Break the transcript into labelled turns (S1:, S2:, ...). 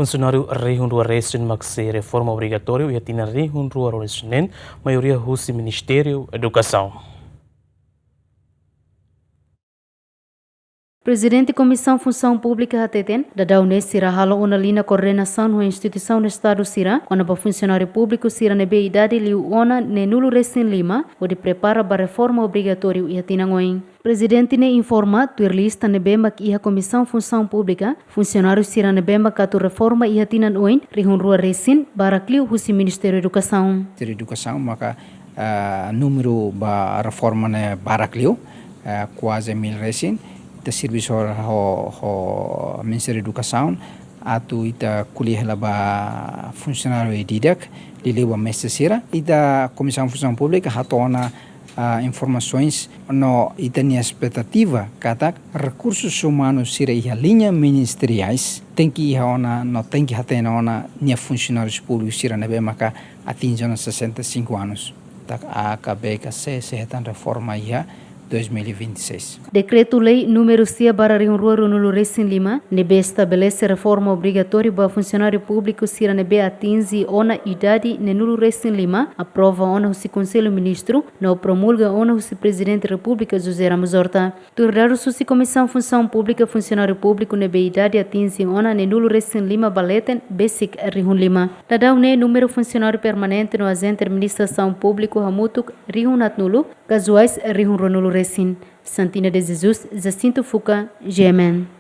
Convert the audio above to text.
S1: Funsionariu rihun resin maksud reforma obrigatoiru e tinan rihun resin maioria husi Ministeiru Edukasaun.
S2: Presidente Comissão Função Pública HTTN, da Daune Sira Halo uma linha coordenação na instituição do Estado Sira, quando para funcionário público Sira nebe idade liu ona ne nulo resin lima, onde prepara para reforma obrigatória e atinangoin. Presidente ne informa tuirlista nebema que a Comissão Função Pública, funcionário Sira nebema que a reforma e atinangoin, rihun rua resin, para clio husi Ministério Edukasaun.
S3: Ministério Edukasaun maka número ba reforma ne para clio, quase 1000 resin. Ita serviço ho Ministério Edukasaun atu ita kuliah laba funcionário e didak liliwa mesesira ita Comissão Função Pública hatona informações no ita nia expectativa kata recursos humanos sira iha linha ministeriais tem que iha ona no tem que hatena ona nia funcionários públicos sira nebe maka atinjona 65 anos tak AKB se setan reforma iha 2026.
S2: Decreto-Lei número 6 para rihun nulo resin lima, nebe estabelece reforma obrigatória para funcionário público sira nebe atinge ona idade ne nulo resin lima, aprova ona o Conselho Ministro, não promulga ona o Presidente da República José Ramos Horta. Turdaro susi Comissão Função Pública funcionário público nebe idade atinge ona ne nulo resin lima baleten basic rihun lima. Dadau ne número funcionário permanente no agente administração público hamutuk rihun at nulo, casuais rihun nulo resin. Santina de Jesus, Jacinto Fuca, GMN.